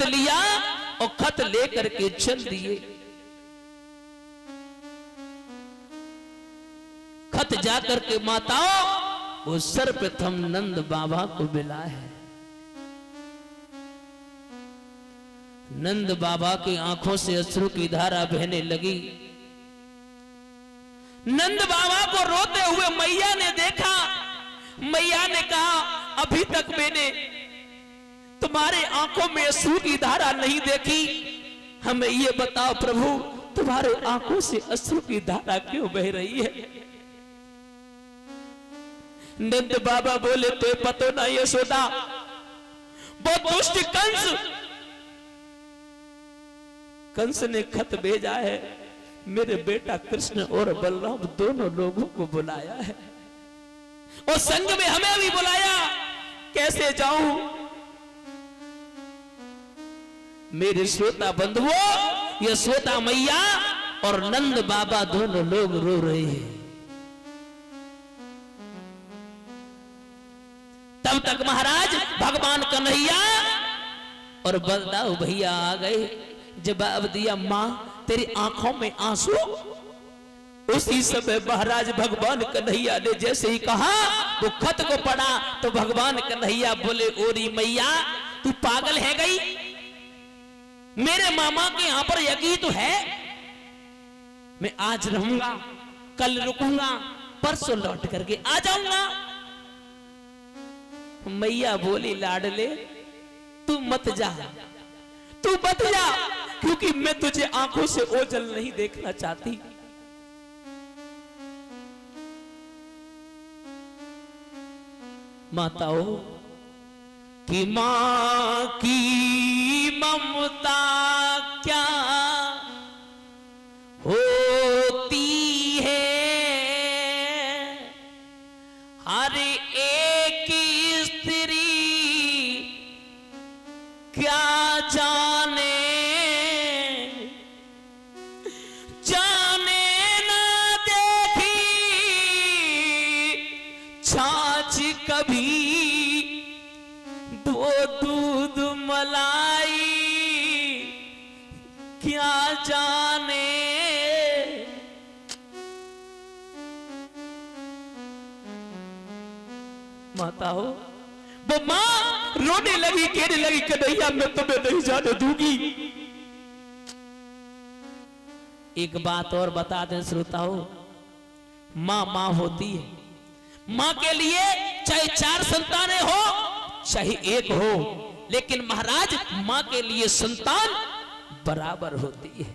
लिया और खत लेकर के चल दिए। खत जाकर के माताओं वो सर्वप्रथम नंद बाबा को मिला है। नंद बाबा की आंखों से अश्रु की धारा बहने लगी। नंद बाबा को रोते हुए मैया ने देखा। मैया ने कहा, अभी तक मैंने तुम्हारे आंखों में अश्रु की धारा नहीं देखी, हमें ये बताओ प्रभु, तुम्हारे आंखों से अश्रु की धारा क्यों बह रही है? नंद बाबा बोले, तो पतो ना यशोदा, वो दुष्ट कंस ने खत भेजा है, मेरे बेटा कृष्ण और बलराम दोनों लोगों को बुलाया है और संग में हमें भी बुलाया, कैसे जाऊं? मेरे श्रोता बंधुओं, यशोदा मैया और नंद बाबा दोनों लोग रो रहे हैं। तब तक महाराज भगवान कन्हैया और बलदाऊ भैया आ गए। जवाब दिया, मां तेरी आंखों में आंसू। उसी समय महाराज भगवान कन्हैया ने जैसे ही कहा, वो खत को पढ़ा तो भगवान कन्हैया बोले, ओरी मैया तू पागल है गई? मेरे मामा के यहां पर यज्ञ तो है, मैं आज रहूंगा, कल रुकूंगा, परसों लौट करके आ जाऊंगा। मैया बोली, लाडले तू मत जा, तू मत जा, क्योंकि मैं तुझे आंखों से ओझल नहीं देखना चाहती। माताओं कि मां की ममता क्या होती है, हर एक स्त्री क्या जाने, जाने ना देखी छाछ कभी, दो दूध मलाई क्या जाने। माता हो, वो मां रोने लगी, कहने लगी, कन्हैया मैं तुम्हें नहीं जाने दूंगी। एक बात और बता दें श्रोताओं, मां मां होती है। मां के लिए चाहे 4 संतानें हो चाहे एक हो, लेकिन महाराज मां के लिए संतान बराबर होती है।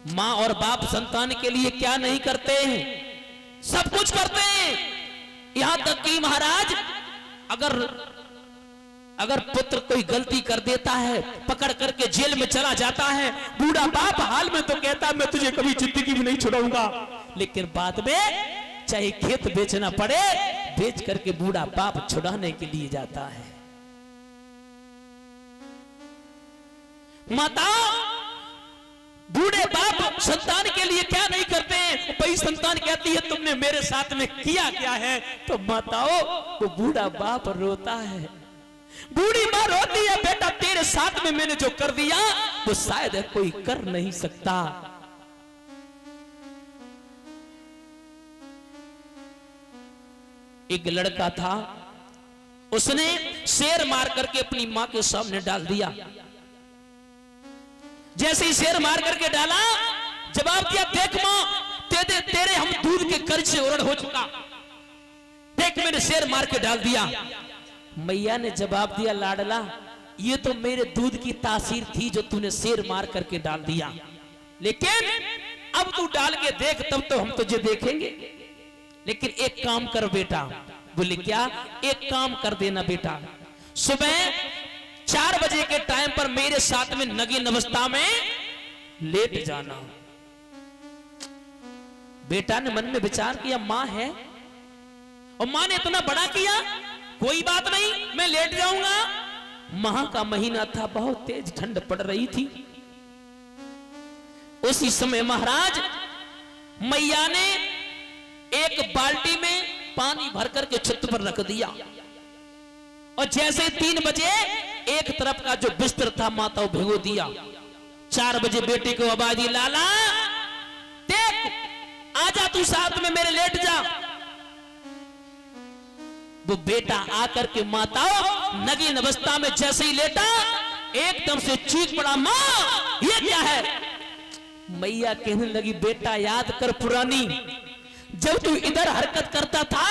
मां और बाप संतान के लिए क्या नहीं करते हैं, सब कुछ करते हैं। यहां तक कि महाराज अगर पुत्र कोई गलती कर देता है, पकड़ करके जेल में चला जाता है, बूढ़ा बाप हाल में तो कहता मैं तुझे कभी जिंदगी में नहीं छुड़ाऊंगा, लेकिन बाद में चाहे खेत बेचना पड़े, बेच करके बूढ़ा बाप छुड़ाने के लिए जाता है। माता बूढ़े बाप संतान के लिए क्या नहीं करते हैं? भाई संतान कहती है तुमने मेरे साथ में किया क्या है, तो माताओं वो बूढ़ा बाप रोता है। बूढ़ी मां रोती है, बेटा तेरे साथ में मैंने जो कर दिया वो शायद कोई कर नहीं सकता। एक लड़का था, उसने शेर मार करके अपनी मां के सामने डाल दिया। जैसे ही शेर मार करके डाला, जवाब दिया, देख मां तेरे हम दूध के कर्ज से उड़न हो चुका, देख मैंने शेर मार के डाल दिया। मैया ने जवाब दिया, लाडला ये तो मेरे दूध की तासीर थी जो तूने शेर मार करके डाल दिया, लेकिन अब तू डाल के देख, तब तो हम तुझे देखेंगे। लेकिन एक काम कर बेटा। बोले क्या? एक काम कर देना बेटा, सुबह 4 बजे के टाइम पर मेरे साथ में नगीन अवस्था में लेट जाना। बेटा ने मन में विचार किया, मां है और मां ने इतना बड़ा किया, कोई बात नहीं मैं लेट जाऊंगा। माह का महीना था, बहुत तेज ठंड पड़ रही थी। उसी समय महाराज मैया ने एक बाल्टी में पानी भर करके छत पर रख दिया। और जैसे 3 बजे एक तरफ का जो बिस्तर था माता को भिगो दिया। 4 बजे बेटे को आवाज दी, लाला देख आजा तू साथ में मेरे, लेट जा। वो बेटा आकर के माता नगीन अवस्था में जैसे ही लेटा एकदम से चीख पड़ा, मां ये क्या है? मैया कहने लगी, बेटा याद कर पुरानी, जब तू इधर हरकत करता था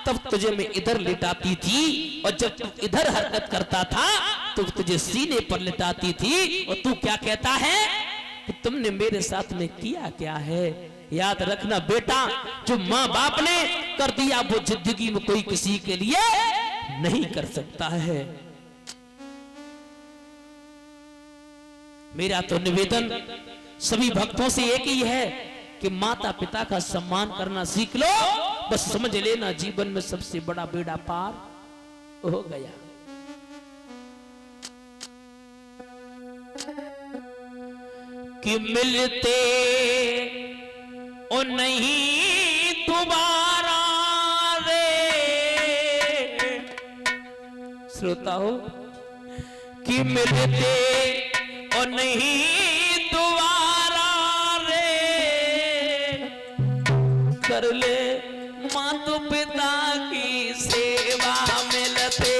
तब तुझे मैं इधर लिटाती थी, और जब तू इधर हरकत करता था तो तुझे सीने पर लिटाती थी। और तू क्या कहता है कि तुमने मेरे साथ में किया क्या है? याद रखना बेटा, जो माँ बाप ने कर दिया वो जिंदगी में कोई किसी के लिए नहीं कर सकता है। मेरा तो निवेदन सभी भक्तों से एक ही है कि माता पिता का सम्मान करना सीख लो, बस समझ लेना जीवन में सबसे बड़ा बेड़ा पार हो गया। कि मिलते ओ नहीं दोबारा रे, श्रोता हो, कि मिलते ओ नहीं दोबारा रे, कर ले माता पिता की सेवा मिलते।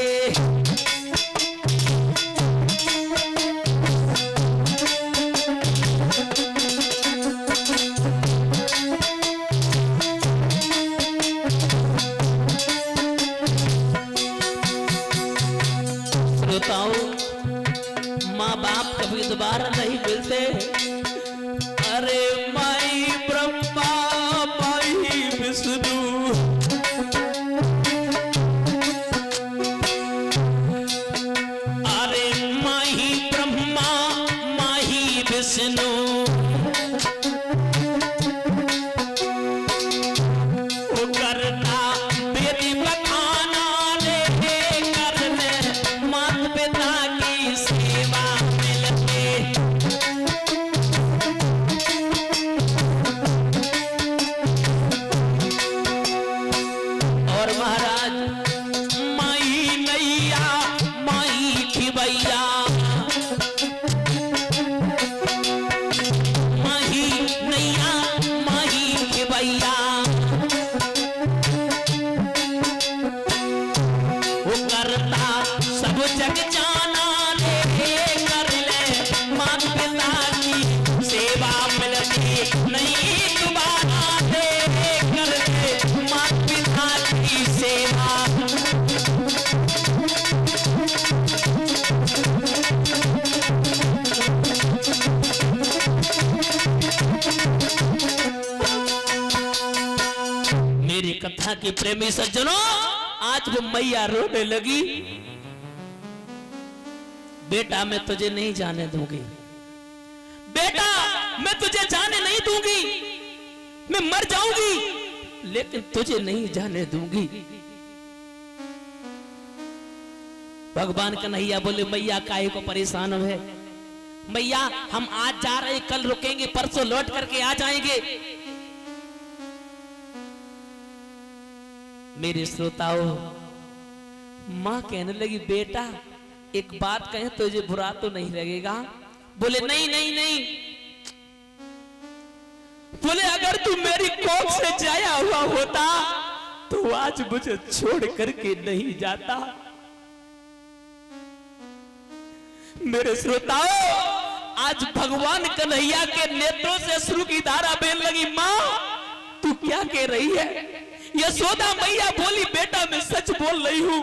माँ बाप कभी दोबारा नहीं मिलते। अरे माई ब्रह्मा माई विष्णु, अरे माई ब्रह्मा माई विष्णु, वो करता तेरी बखाना ले, कर ले माता पिता की सेवा मिलते। और महाराज माई नैया माई खिवैया, माही नैया माही खिवैया, वो करता सब जग जाना ले, कर ले माता पिता की सेवा मिलती नहीं दोबारा ले, कर ले माता पिता की सेवा। मेरी कथा के प्रेमी सज्जनों, आज वो मैया रोने लगी, बेटा मैं तुझे नहीं जाने दूंगी, बेटा मैं तुझे जाने नहीं दूंगी, मैं मर जाऊंगी लेकिन तुझे नहीं जाने दूंगी। भगवान कन्हैया बोले, मैया काहे को परेशान है? मैया हम आज जा रहे, कल रुकेंगे, परसों लौट करके आ जाएंगे। मेरे श्रोताओं, मां कहने लगी, बेटा एक बात कहें तुझे बुरा तो नहीं लगेगा? बोले नहीं नहीं नहीं। बोले अगर तू मेरी कोख से जाया हुआ होता तो आज मुझे छोड़ करके नहीं जाता। मेरे श्रोताओं, आज भगवान कन्हैया के नेत्रों से अश्रु की धारा बहने लगी। मां तू क्या कह रही है? यशोदा मैया बोली, बेटा मैं सच बोल रही हूं,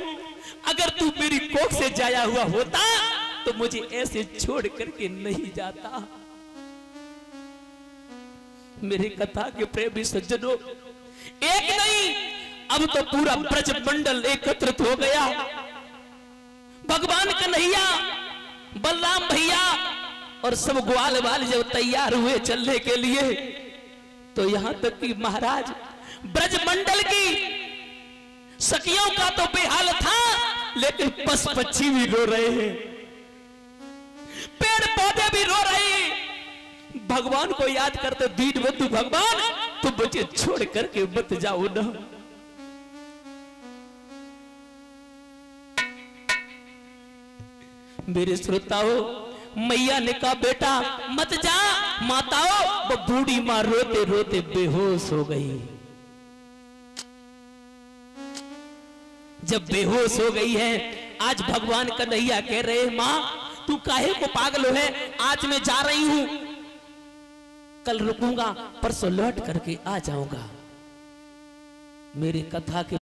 अगर तू मेरी कोख से जाया हुआ होता तो मुझे ऐसे छोड़ करके नहीं जाता। मेरी कथा के प्रेमी सज्जनों, एक नहीं अब तो पूरा ब्रज मंडल एकत्रित हो गया। भगवान कन्हैया, बलराम भैया और सब ग्वाल वाले जब तैयार हुए चलने के लिए, तो यहां तक कि महाराज ब्रज मंडल की सखियों का तो बेहाल था, लेकिन पशु पक्षी भी रो रहे हैं, पेड़ पौधे भी रो रहे हैं, भगवान को याद करते, दीन बंधु भगवान तुम मुझे छोड़ करके मत जाओ ना। मेरे श्रोताओं, मैया ने कहा बेटा मत जा, माताओं वो बूढ़ी मां रोते रोते बेहोश हो गई। जब बेहोश हो गई है, आज भगवान कन्हैया कह रहे मां तू काहे को पागल है, आज मैं जा रही हूं, कल रुकूंगा, परसों लौट करके आ जाऊंगा। मेरे कथा के